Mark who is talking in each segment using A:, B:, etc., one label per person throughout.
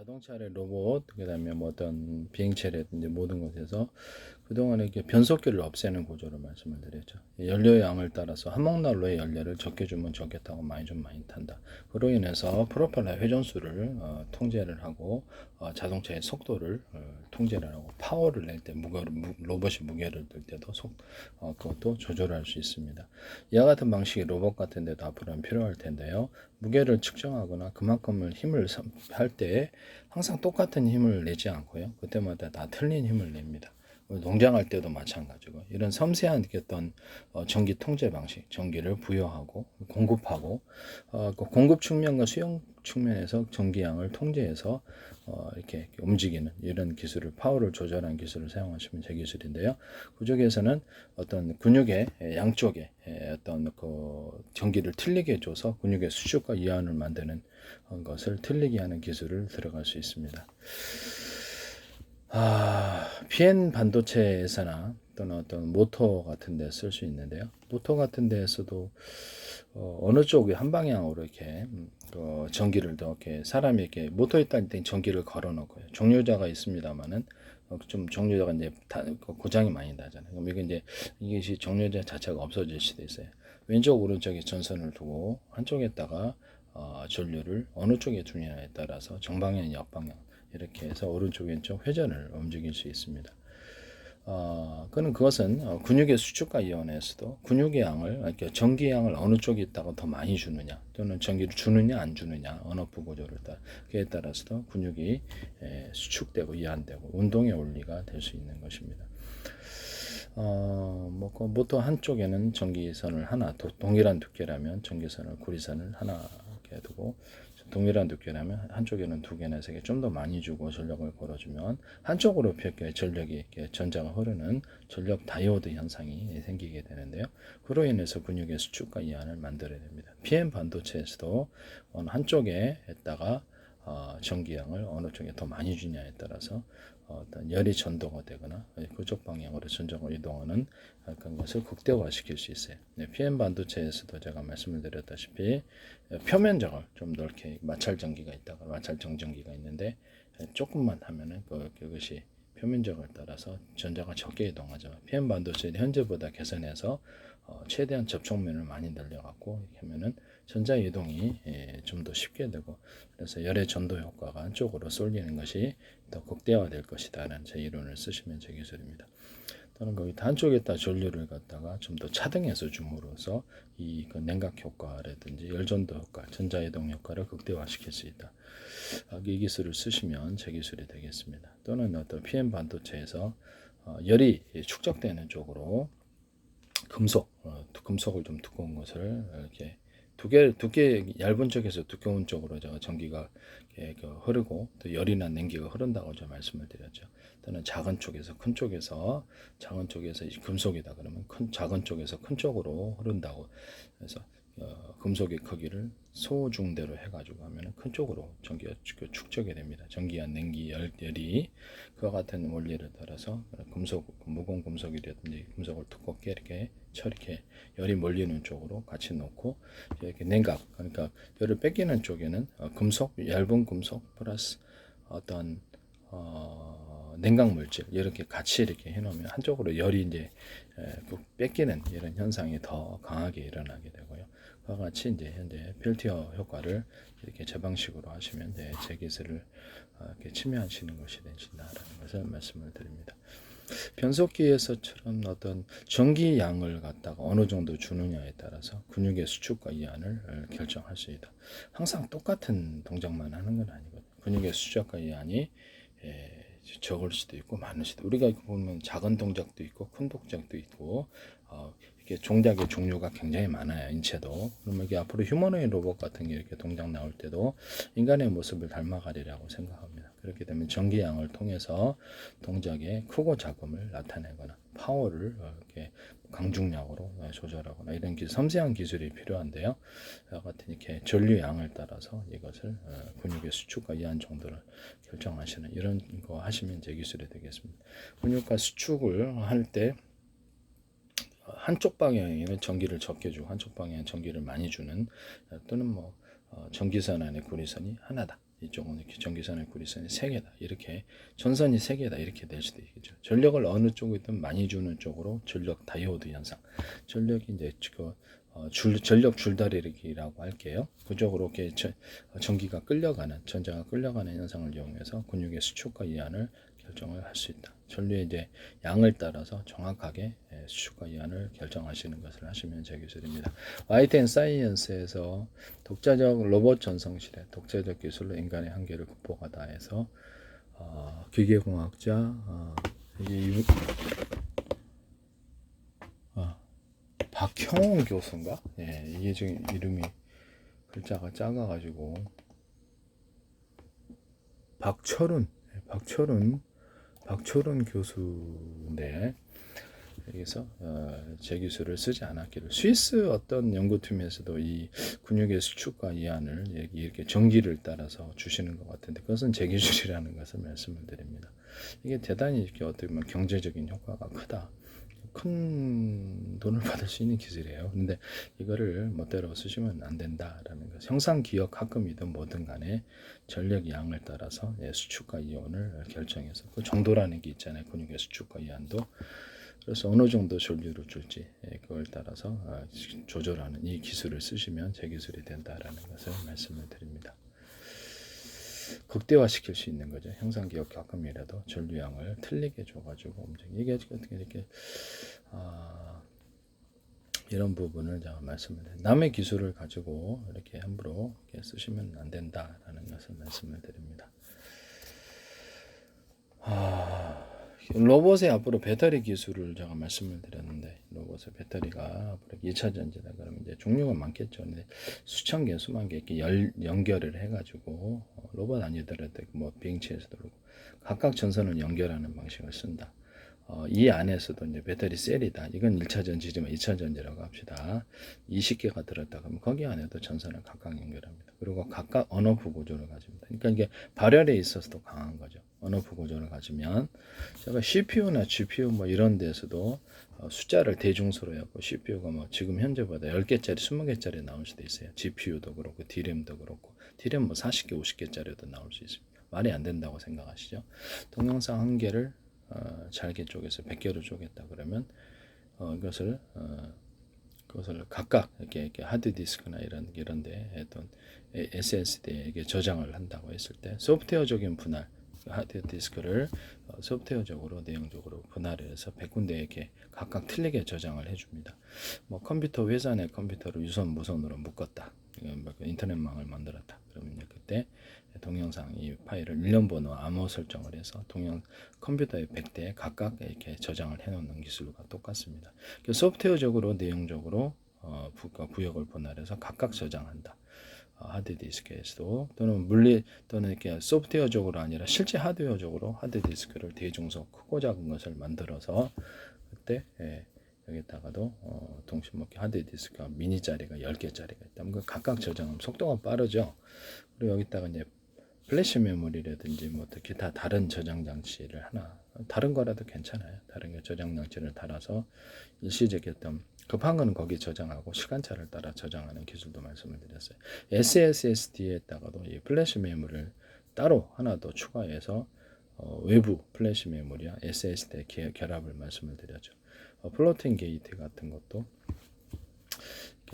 A: 자동차의 로봇, 그다음에 뭐 어떤 비행체라든지 모든 것에서 그동안에 이렇게 변속기를 없애는 구조로 말씀을 드렸죠. 연료 양을 따라서 화목난로의 연료를 적게 주면 적게 타고 많이 주면 많이 탄다. 그로 인해서 프로펠러 회전수를 통제를 하고 자동차의 속도를 통제를 하고 파워를 낼 때 로봇이 무게를 들 때도 그것도 조절할 수 있습니다. 이와 같은 방식의 로봇 같은 데도 앞으로는 필요할 텐데요. 무게를 측정하거나 그만큼을 힘을 할 때 항상 똑같은 힘을 내지 않고요. 그때마다 다 틀린 힘을 냅니다. 농장할 때도 마찬가지고 이런 섬세한 어떤 전기 통제 방식, 전기를 부여하고 공급하고 그 공급 측면과 수용 측면에서 전기양을 통제해서 이렇게 움직이는 이런 기술을 파워를 조절하는 기술을 사용하시면 제 기술인데요. 그쪽에서는 어떤 근육의 양쪽에 어떤 그 전기를 틀리게 줘서 근육의 수축과 이완을 만드는 것을 틀리게 하는 기술을 들어갈 수 있습니다. PN 반도체에서나 또는 어떤 모터 같은 데 쓸 수 있는데요. 모터 같은 데에서도 어느 쪽이 한 방향으로 이렇게 전기를 더 이렇게 사람이 이렇게 모터에 딸 때 전기를 걸어 놓고요. 종료자가 있습니다만은 좀 종료자가 이제 고장이 많이 나잖아요. 그럼 이것이 종료자 자체가 없어질 수도 있어요. 왼쪽 오른쪽에 전선을 두고 한쪽에다가 전류를 어느 쪽에 두냐에 따라서 정방향, 역방향 이렇게 해서 오른쪽 왼쪽 회전을 움직일 수 있습니다. 그것은 근육의 수축과 이완에서도 근육의 양을, 그러니까 전기 양을 어느 쪽에 있다가 더 많이 주느냐, 또는 전기를 주느냐 안 주느냐, 언어프 구조를 따라 그에 따라서도 근육이 수축되고 이완되고 운동의 원리가 될 수 있는 것입니다. 보통 한쪽에는 전기선을 하나, 동일한 두께라면 전기선을 구리선을 하나 이렇게 두고 동일한 두께라면 한쪽에는 두 개나 세 개 좀 더 많이 주고 전력을 걸어주면 한쪽으로 이렇게 전력이 이렇게 전자가 흐르는 전력 다이오드 현상이 생기게 되는데요. 그로 인해서 근육의 수축과 이완을 만들어야 됩니다. PM 반도체에서도 어느 한쪽에 했다가 전기양을 어느 쪽에 더 많이 주냐에 따라서 어떤 열이 전도가 되거나 그쪽 방향으로 전정을 이동하는 그런 것을 극대화시킬 수 있어요. PM 반도체에서도 제가 말씀을 드렸다시피 표면적을 좀 넓게 마찰 전기가 있다가 마찰 정전기가 있는데 조금만 하면은 그것이 표면적을 따라서 전자가 적게 이동하죠. PM 반도체 현재보다 개선해서 최대한 접촉면을 많이 늘려갖고 이렇게 하면은 전자 이동이 좀 더 쉽게 되고 그래서 열의 전도 효과가 한쪽으로 쏠리는 것이 더 극대화될 것이다라는 제 이론을 쓰시면 제 기술입니다. 또는 거기 한쪽에다 전류를 갖다가 좀 더 차등해서 줌으로써 그 냉각 효과라든지 열전도 효과, 전자 이동 효과를 극대화시킬 수 있다. 이 기술을 쓰시면 제 기술이 되겠습니다. 또는 어떤 PM 반도체에서 열이 축적되는 쪽으로 금속을 좀 두꺼운 것을 이렇게 두께 얇은 쪽에서 두꺼운 쪽으로 제가 전기가 흐르고 또 열이나 냉기가 흐른다고 제가 말씀을 드렸죠. 또는 작은 쪽에서 큰 쪽에서 작은 쪽에서 금속이다 그러면 작은 쪽에서 큰 쪽으로 흐른다고. 그래서 금속의 크기를 소중대로 해가지고 하면 큰 쪽으로 전기가 축적이 됩니다. 전기와 냉기, 열이 그와 같은 원리를 따라서 무거운 금속이라든지 금속을 두껍게 이렇게 열이 몰리는 쪽으로 같이 놓고 이렇게 냉각, 그러니까 열을 뺏기는 쪽에는 얇은 금속 플러스 어떤 냉각 물질 이렇게 같이 이렇게 해놓으면 한쪽으로 열이 이제 뺏기는 이런 현상이 더 강하게 일어나게 되고요. 그와 같이 이제 현재 필터 효과를 이렇게 제 방식으로 하시면 제 기술을 이렇게 침해하시는 것이 되신다라는 것을 말씀을 드립니다. 변속기에서처럼 어떤 전기 양을 갖다가 어느 정도 주느냐에 따라서 근육의 수축과 이완을 결정할 수 있다. 항상 똑같은 동작만 하는 건 아니거든요. 근육의 수축과 이완이 적을 수도 있고 많을 수도. 우리가 보면 작은 동작도 있고 큰 동작도 있고 이렇게 동작의 종류가 굉장히 많아요. 인체도. 그러면 이게 앞으로 휴머노id 로봇 같은 게 이렇게 동작 나올 때도 인간의 모습을 닮아가리라고 생각합니다. 그렇게 되면 전기양을 통해서 동작의 크고 작음을 나타내거나 파워를 이렇게 강중량으로 조절하거나 이런 섬세한 기술이 필요한데요. 같은 이렇게 전류양을 따라서 이것을 근육의 수축과 이완 정도를 결정하시는 이런 거 하시면 제 기술이 되겠습니다. 근육과 수축을 할 때 한쪽 방향에는 전기를 적게 주고 한쪽 방향에 전기를 많이 주는 또는 전기선 안에 구리선이 하나다. 이쪽은 이렇게 전기선의 구리선이 3개다. 이렇게 전선이 3개다. 이렇게 될 수도 있겠죠. 전력을 어느 쪽이든 많이 주는 쪽으로 전력 다이오드 현상. 전력이 이제 전력 줄다리기라고 할게요. 그쪽으로 이렇게 전기가 끌려가는, 전자가 끌려가는 현상을 이용해서 근육의 수축과 이완을 결정을 할 수 있다. 전류의 이제 양을 따라서 정확하게 수축과 이완을 결정하시는 것을 하시면 제 기술입니다. YTN 사이언스에서 독자적 로봇 전성시대, 독자적 기술로 인간의 한계를 극복하다 해서 기계공학자 이게 박형훈 교수인가? 예, 이게 지금 이름이 글자가 작아가지고 박철훈 교수인데 여기서 제 기술을 쓰지 않았기를 스위스 어떤 연구팀에서도 이 근육의 수축과 이완을 이렇게 전기를 따라서 주시는 것 같은데 그것은 제 기술이라는 것을 말씀을 드립니다. 이게 대단히 이렇게 어떻게 보면 경제적인 효과가 크다. 큰 돈을 받을 수 있는 기술이에요. 근데 이거를 멋대로 쓰시면 안 된다라는 것. 형상 기억 학금이든 뭐든 간에 전력 양을 따라서 수축과 이온을 결정해서 그 정도라는 게 있잖아요. 근육의 수축과 이완도. 그래서 어느 정도 전류를 줄지 그걸 따라서 조절하는 이 기술을 쓰시면 제 기술이 된다라는 것을 말씀을 드립니다. 극대화시킬 수 있는 거죠. 형상기억 가끔이라도 전류양을 틀리게 줘가지고 이게 어떻게 이렇게 이런 부분을 제가 말씀을 드립니다. 남의 기술을 가지고 이렇게 함부로 이렇게 쓰시면 안 된다라는 것을 말씀을 드립니다. 로봇의 앞으로 배터리 기술을 제가 말씀을 드렸는데 로봇의 배터리가 앞으로 2차 전지다 그러면 이제 종류가 많겠죠. 근데 수천 개, 수만 개 이렇게 연결을 해가지고 로봇 아니더라도 뭐 비행체에서도 그렇고 각각 전선을 연결하는 방식을 쓴다. 이 안에서도 이제 배터리 셀이다. 이건 1차 전지지만 2차 전지라고 합시다. 20개가 들었다 그러면 거기 안에도 전선을 각각 연결합니다. 그리고 각각 언오프 구조를 가집니다. 그러니까 이게 발열에 있어서도 강한 거죠. 언오프 구조를 가지면 제가 CPU나 GPU 뭐 이런 데서도 숫자를 대중수로 해갖고 CPU가 뭐 지금 현재보다 10개짜리, 20개짜리 나올 수도 있어요. GPU도 그렇고 D램도 그렇고 D램 뭐 40개, 50개짜리도 나올 수 있습니다. 말이 안 된다고 생각하시죠? 동영상 한 개를 잘게 쪼개서 100개로 쪼갰다 그러면 그것을 각각 이렇게 하드디스크나 이런데 어떤 SSD에 저장을 한다고 했을 때 소프트웨어적인 분할 하드디스크를 소프트웨어적으로 내용적으로 분할을 해서 100군데 이렇게 각각 틀리게 저장을 해줍니다. 뭐 컴퓨터 회사 내 컴퓨터를 유선 무선으로 묶었다. 인터넷망을 만들었다. 그러면 그때 동영상 이 파일을 일련 번호 암호 설정을 해서 컴퓨터의 100대에 각각 이렇게 저장을 해놓는 기술과 똑같습니다. 소프트웨어적으로 내용적으로 구역을 분할해서 각각 저장한다. 하드디스크에서도 또는 또는 이렇게 소프트웨어적으로 아니라 실제 하드웨어적으로 하드디스크를 대중석 크고 작은 것을 만들어서 그때 여기다가도 동시에 하드디스크가 미니짜리가 10개짜리가 있다면 그 각각 저장하면 속도가 빠르죠. 그리고 여기다가 이제 플래시 메모리라든지 뭐 기타 다른 저장 장치를 하나 다른 거라도 괜찮아요. 다른 게 저장 장치를 달아서 일시적인 어떤 급한 거는 거기 저장하고 시간차를 따라 저장하는 기술도 말씀을 드렸어요. SSD에다가도 이 플래시 메모리를 따로 하나 더 추가해서 외부 플래시 메모리와 SSD 결합을 말씀을 드렸죠. 플로팅 게이트 같은 것도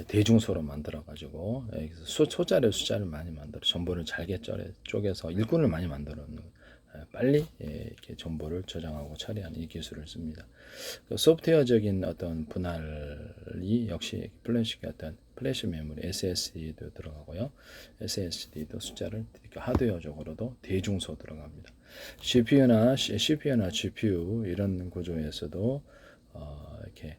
A: 대중소로 만들어 가지고 소자료 숫자를 많이 만들어 정보를 잘게 쪼개서 일꾼을 많이 만들어 빨리 이렇게 정보를 저장하고 처리하는 이 기술을 씁니다. 소프트웨어적인 어떤 분할이 역시 플래시 메모리 SSD도 들어가고요. SSD도 숫자를 이렇게 하드웨어적으로도 대중소 들어갑니다. CPU나 GPU 이런 구조에서도 이렇게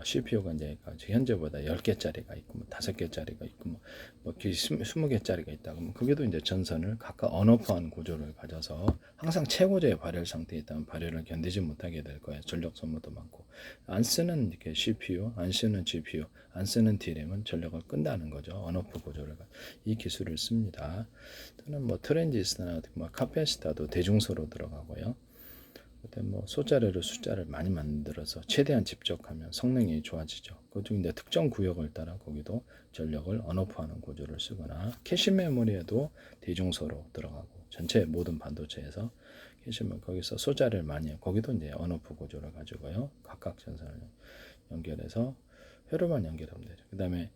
A: CPU가 이제 현재보다 10개짜리가 있고 뭐 5개짜리가 있고 뭐 20개짜리가 있다 그러면 그게도 이제 전선을 각각 언오프한 구조를 가져서 항상 최고조의 발열 상태에 있다면 발열을 견디지 못하게 될 거예요. 전력 소모도 많고 안 쓰는 이렇게 CPU, 안 쓰는 GPU, 안 쓰는 D램은 전력을 끈다는 거죠. 언오프 구조를 이 기술을 씁니다. 또는 뭐 트랜지스터나 뭐 카패시터도 대중소로 들어가고요. 그때 뭐 숫자를 많이 만들어서 최대한 집적하면 성능이 좋아지죠. 그중 이제 특정 구역을 따라 거기도 전력을 언오프하는 구조를 쓰거나 캐시 메모리에도 대중소로 들어가고 전체 모든 반도체에서 캐시 메모리 거기서 숫자를 많이 해요. 거기도 이제 언오프 구조를 가지고요. 각각 전선을 연결해서 회로만 연결하면 되죠. 그다음에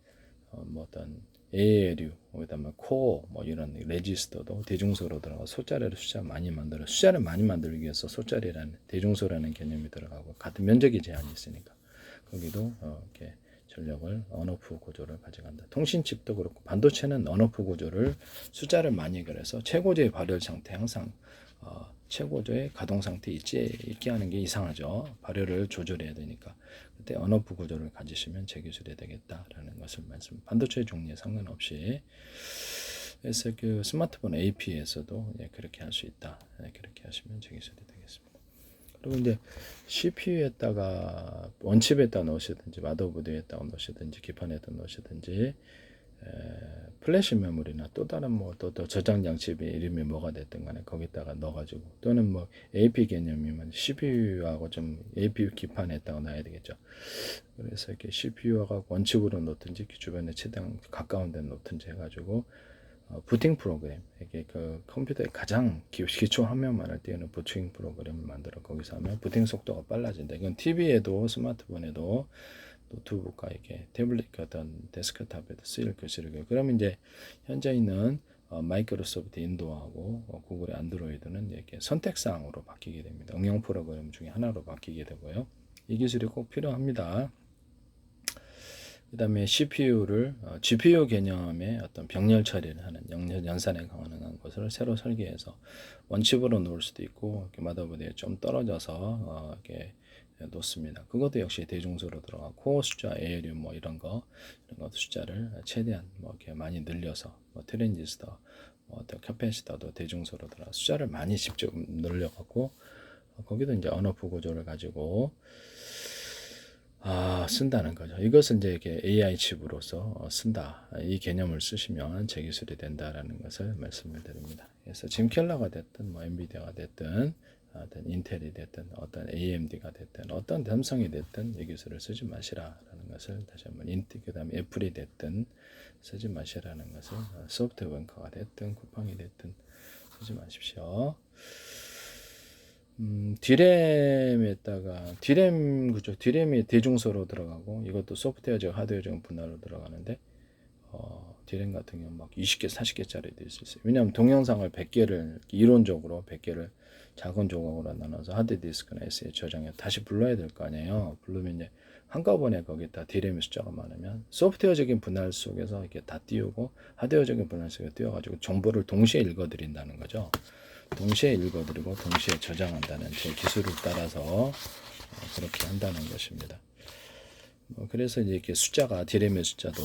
A: 뭐 어떤 ALU, 그다음에 코어 뭐 이런 레지스터도 대중소로 들어가 숫자를 많이 만들어 숫자를 많이 만들기 위해서 숫자리라는 대중소라는 개념이 들어가고 같은 면적이 제한이 있으니까 거기도 이렇게 전력을 언오프 구조를 가져간다. 통신칩도 그렇고 반도체는 언오프 구조를 숫자를 많이 그래서 최고조의 발열 상태 항상 최고조의 가동 상태 있게 하는 게 이상하죠. 발열을 조절해야 되니까. 그때 언오프 구조를 가지시면 제 기술이 되겠다라는 것을 말씀. 반도체 종류에 상관없이. 그래서 그 스마트폰 AP에서도 그렇게 할 수 있다. 그렇게 하시면 제 기술이 되겠습니다. 그리고 이제 CPU에다가 원칩에다 넣으시든지 마더보드에다 넣으시든지 기판에다 넣으시든지 플래시 메모리나 또 다른 뭐 또 저장 장치의 이름이 뭐가 됐든 간에 거기다가 넣어가지고 또는 뭐 AP 개념이면 CPU하고 좀 APU 기판에다가 넣어야 되겠죠. 그래서 이렇게 CPU하고 원칩으로 놓든지 주변에 최대한 가까운 데 놓든지 해가지고 부팅 프로그램 이게 그 컴퓨터의 가장 기초 화면만을 띄우는 부팅 프로그램을 만들어 거기서 하면 부팅 속도가 빨라진다. 이건 TV에도 스마트폰에도 노트북과 이게 태블릿 어떤 데스크탑에도 쓰일 것이고요. 그러면 이제 현재 있는 마이크로소프트 인도하고 구글의 안드로이드는 이렇게 선택사항으로 바뀌게 됩니다. 응용 프로그램 중에 하나로 바뀌게 되고요. 이 기술이 꼭 필요합니다. 그 다음에 CPU를 GPU 개념의 어떤 병렬 처리를 하는 연산에 가능한 것을 새로 설계해서 원칩으로 놓을 수도 있고 이렇게 마더보드에 좀 떨어져서 이렇게 놓습니다. 그것도 역시 대중소로 들어가 코어 숫자, ALU 뭐 이런 것 숫자를 최대한 뭐 이렇게 많이 늘려서 뭐 트랜지스터, 뭐 어떤 캐패시터도 대중소로 들어가 숫자를 많이 직접 늘려갖고 거기도 이제 언어프 구조를 가지고 쓴다는 거죠. 이것은 이제 이렇게 AI 칩으로서 쓴다. 이 개념을 쓰시면 제 기술이 된다라는 것을 말씀을 드립니다. 그래서 짐 켈러가 됐든 뭐 엔비디아가 됐든 어떤 인텔이 됐든 어떤 AMD가 됐든 어떤 삼성이 됐든 이 기술을 쓰지 마시라라는 것을 다시 한번 그다음에 애플이 됐든 쓰지 마시라는 것을 소프트뱅크가 됐든 쿠팡이 됐든 쓰지 마십시오. 디램에다가 디램 구조, 디램이 대중소로 들어가고 이것도 소프트웨어적 하드웨어적 분할로 들어가는데 디램 같은 경우 막 20개, 40개짜리도 있을 수 있어요. 왜냐하면 동영상을 100개를 이론적으로 100개를 작은 조각으로 나눠서 하드디스크나 SSD에 저장해 다시 불러야 될 거 아니에요. 부르면 이제 한꺼번에 거기다 디램의 숫자가 많으면 소프트웨어적인 분할 속에서 이렇게 다 띄우고 하드웨어적인 분할 속에 띄워가지고 정보를 동시에 읽어드린다는 거죠. 동시에 읽어드리고 동시에 저장한다는 제 기술을 따라서 그렇게 한다는 것입니다. 그래서 이제 이렇게 숫자가 디램의 숫자도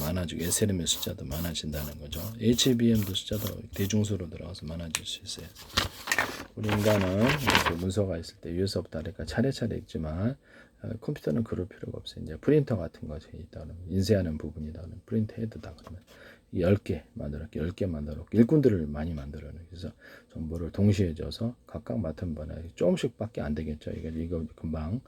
A: 많아지고 SRAM의 숫자도 많아진다는 거죠. HBM도 숫자도 대중수로 들어가서 많아질 수 있어요. 우리 인간은 이렇게 문서가 있을 때 위에서부터 아래까지 차례차례 읽지만 컴퓨터는 그럴 필요가 없어요. 이제 프린터 같은 것이 있다면 인쇄하는 부분이다 그러면 프린터 헤드다 그러면 10개 만들었게 10개 만들었고 일꾼들을 많이 만들어요. 그래서 정보를 동시에 줘서 각각 맡은 번에 조금씩밖에 안 되겠죠. 이거 금방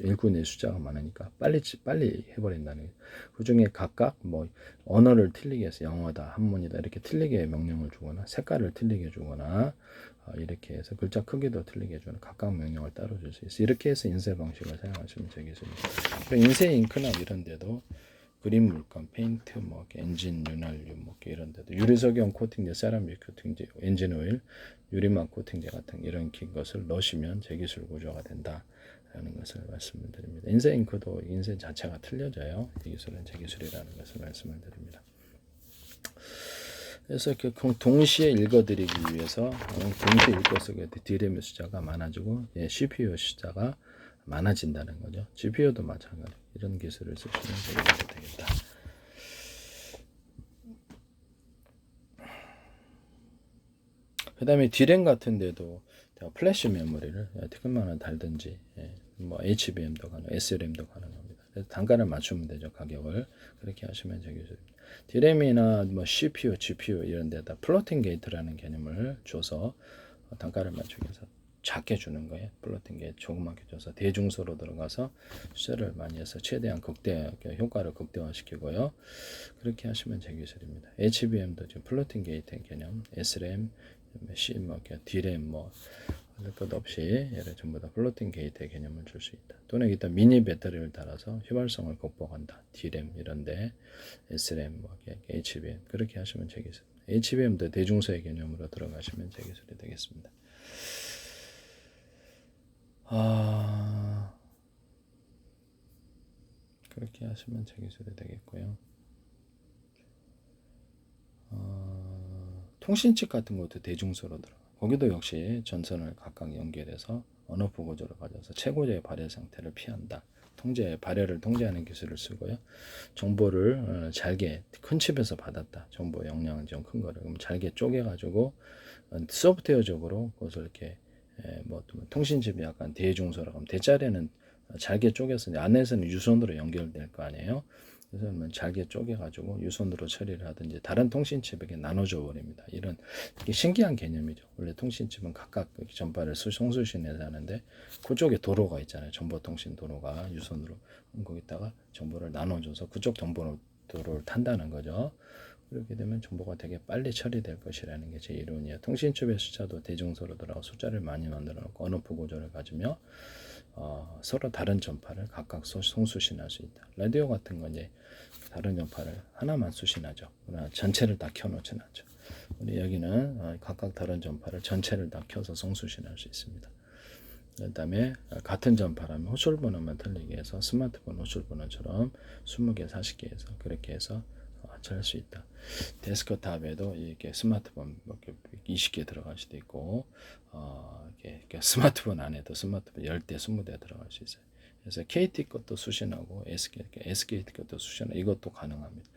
A: 일꾼의 숫자가 많으니까 빨리 해버린다는 거예요. 그 중에 각각 뭐 언어를 틀리게 해서 영어다, 한문이다 이렇게 틀리게 명령을 주거나 색깔을 틀리게 주거나 이렇게 해서 글자 크기도 틀리게 해주는 각각 명령을 따로 줄 수 있어요. 이렇게 해서 인쇄 방식을 사용하시면 되겠습니다. 인쇄 잉크나 이런 데도 그림 물감, 페인트, 뭐 엔진, 윤활유, 뭐 이런 데도 유리석용 코팅제, 세라믹 코팅제, 엔진 오일, 유리막 코팅제 같은 이런 것을 넣으시면 제기술 구조가 된다라는 것을 말씀을 드립니다. 인쇄 잉크도 인쇄 자체가 틀려져요. 이 기술은 제기술이라는 것을 말씀을 드립니다. 그래서 동시에 읽어드리기 위해서 동시에 읽어서 디램의 숫자가 많아지고 CPU 숫자가 많아진다는 거죠. GPU도 마찬가지. 이런 기술을 쓰시면 되겠다. 그 다음에 디램 같은 데도 플래시 메모리를 티끌만을 달든지 뭐 HBM도 가능, SRAM도 가능합니다. 단가를 맞추면 되죠. 가격을. 그렇게 하시면 되겠습니다. 디램이나 뭐 CPU, GPU 이런 데다 플로팅 게이트라는 개념을 줘서 단가를 맞추기 위해서 작게 주는 거예요. 플로팅 게이트 조그맣게 줘서 대중소로 들어가서 숫자를 많이 해서 최대한 효과를 극대화시키고요. 그렇게 하시면 제 기술입니다. HBM도 지금 플로팅 게이트 개념, SRAM, C, DRAM 할 것 없이 얘를 전부 다 플로팅 게이트의 개념을 줄 수 있다. 또는 일단 미니 배터리를 달아서 휘발성을 극복한다. DRAM 이런데 SRAM, HBM 그렇게 하시면 제 기술. HBM도 대중소의 개념으로 들어가시면 제 기술이 되겠습니다. 그렇게 하시면 제 기술이 되겠고요. 통신칩 같은 것도 대중소로 들어가. 거기도 역시 전선을 각각 연결해서 언어프 구조를 가져서 최고조의 발열 상태를 피한다. 발열을 통제하는 기술을 쓰고요. 정보를 잘게 큰 칩에서 받았다. 정보 용량은 좀 큰 거를 그럼 잘게 쪼개가지고 소프트웨어적으로 그것을 이렇게 통신칩이 약간 대중소라고 하면 대자리는 잘게 쪼개서 안에서는 유선으로 연결될 거 아니에요. 그래서 잘게 쪼개가지고 유선으로 처리를 하든지 다른 통신칩에게 나눠줘 버립니다. 이게 신기한 개념이죠. 원래 통신칩은 각각 전파를 송수신해서 하는데 그쪽에 도로가 있잖아요. 정보통신 도로가 유선으로 거기다가 정보를 나눠줘서 그쪽 도로를 탄다는 거죠. 그렇게 되면 정보가 되게 빨리 처리될 것이라는 게 제 이론이에요. 통신칩의 숫자도 대중소로 들어가고 숫자를 많이 만들어 놓고 언어프 구조를 가지며 서로 다른 전파를 각각 송수신할 수 있다. 라디오 같은 건 이제 다른 전파를 하나만 수신하죠. 그러나 전체를 다 켜놓진 않죠. 우리 여기는 각각 다른 전파를 전체를 다 켜서 송수신할 수 있습니다. 그 다음에 같은 전파라면 호출번호만 틀리게 해서 스마트폰 호출번호처럼 20개, 40개에서 그렇게 해서 할 수 있다. 데스크탑에도 이렇게 스마트폰 20개 들어갈 수도 있고 이렇게 스마트폰 안에도 스마트폰 10대, 20대 들어갈 수 있어요. 그래서 KT 것도 수신하고 SKT 것도 수신하고 이것도 가능합니다.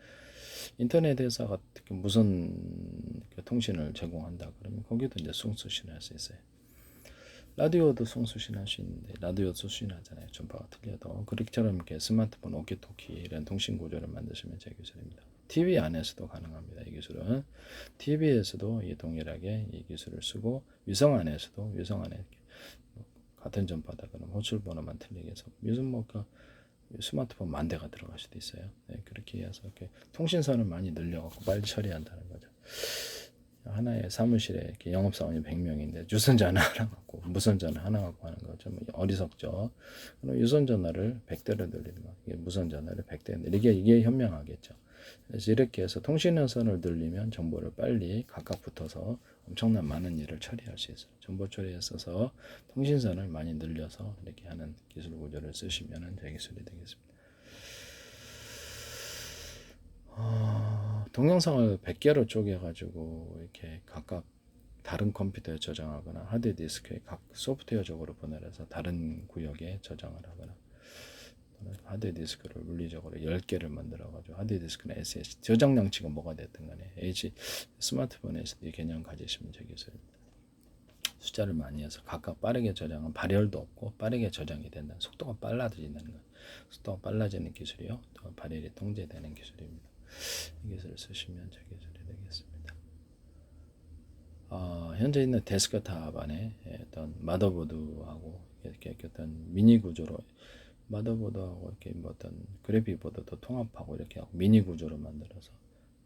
A: 인터넷 회사가 특히 무선 통신을 제공한다 그러면 거기도 이제 송수신할 수 있어요. 라디오도 송수신할 수 있는데 라디오 수신하잖아요. 전파가 틀려도 그렇게처럼 이렇게 스마트폰 오키토키 이런 통신 구조를 만드시면 제 기술입니다. TV 안에서도 가능합니다. 이 기술은 TV에서도 동일하게 이 기술을 쓰고 위성 안에서도 위성 안에 같은 전파다 그러면 호출번호만 틀리게 해서 요즘 스마트폰 10,000대가 들어갈 수도 있어요. 네, 그렇게 해서 이렇게 통신선을 많이 늘려갖고 빨리 처리한다는 거죠. 하나의 사무실에 이렇게 영업사원이 100명인데 유선전화 하나 갖고 무선전화 하나 갖고 하는 거 좀 어리석죠. 그럼 유선전화를 100대로 늘리면 이게 무선전화를 100대 이게 현명하겠죠. 그래서 이렇게 해서 통신선을 늘리면 정보를 빨리 각각 붙어서 엄청난 많은 일을 처리할 수 있어요. 정보 처리에 있어서 통신선을 많이 늘려서 이렇게 하는 기술 구조를 쓰시면 제 기술이 되겠습니다. 동영상을 100개로 쪼개가지고 이렇게 각각 다른 컴퓨터에 저장하거나 하드디스크에 각 소프트웨어적으로 분할해서 다른 구역에 저장을 하거나 하드디스크를 물리적으로 10개를 만들어가지고 하드디스크나 SSD 저장량치가 뭐가 됐든 간에 스마트폰 SD 개념 가지시면 제 기술입니다. 숫자를 많이 해서 각각 빠르게 저장은 발열도 없고 빠르게 저장이 된다. 속도가 빨라지는 거. 속도가 빨라지는 기술이요. 또 발열이 통제되는 기술입니다. 이 기술을 쓰시면 제 기술이 되겠습니다. 현재 있는 데스크탑 안에 어떤 마더보드하고 이렇게 어떤 미니 구조로 마더보드하고 이렇게 어떤 그래픽보드도 통합하고 이렇게 하고 미니 구조로 만들어서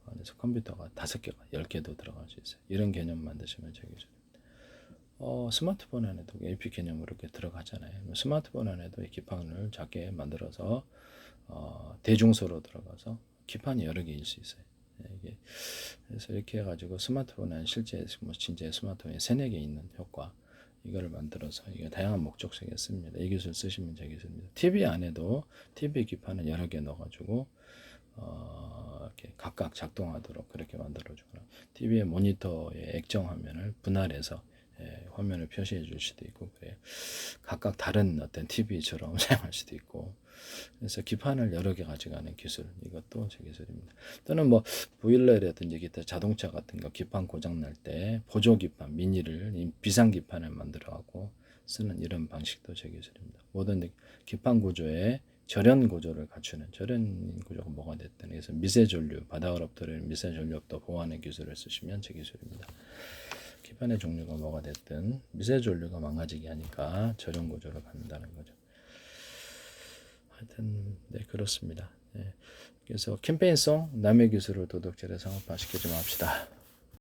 A: 안에서 컴퓨터가 5개가 10개도 들어갈 수 있어요. 이런 개념 만드시면 제 기술입니다. 스마트폰 안에도 AP 개념으로 이렇게 들어가잖아요. 스마트폰 안에도 이 기판을 작게 만들어서 대중소로 들어가서 기판이 여러 개일 수 있어요. 이게 그래서 이렇게 해가지고 스마트폰 안에 실제 진짜 스마트폰에 3-4개 있는 효과 이거를 만들어서 이게 다양한 목적 속에 씁니다. 이 기술 쓰시면 제 기술입니다. TV 안에도 TV 기판을 여러 개 넣어가지고 이렇게 각각 작동하도록 그렇게 만들어주거나 TV의 모니터의 액정 화면을 분할해서 화면을 표시해 줄 수도 있고 그래요. 각각 다른 어떤 TV처럼 사용할 수도 있고 그래서 기판을 여러 개 가져가는 기술 이것도 제 기술입니다. 또는 보일러라든지 기타 자동차 같은 거 기판 고장 날 때 보조 기판 미니를 비상 기판을 만들어 갖고 쓰는 이런 방식도 제 기술입니다. 모든 기판 구조에 절연 구조를 갖추는 절연 구조가 뭐가 됐든 그래서 미세 전류 바닥으로 떨어지는 미세 전류도 보호하는 기술을 쓰시면 제 기술입니다. 기반의 종류가 뭐가 됐든 미세 전류가 망가지게 하니까 저런 구조로 간다는 거죠. 하여튼 네 그렇습니다. 네. 그래서 캠페인송 남의 기술을 도덕질에 상업화시키지 맙시다.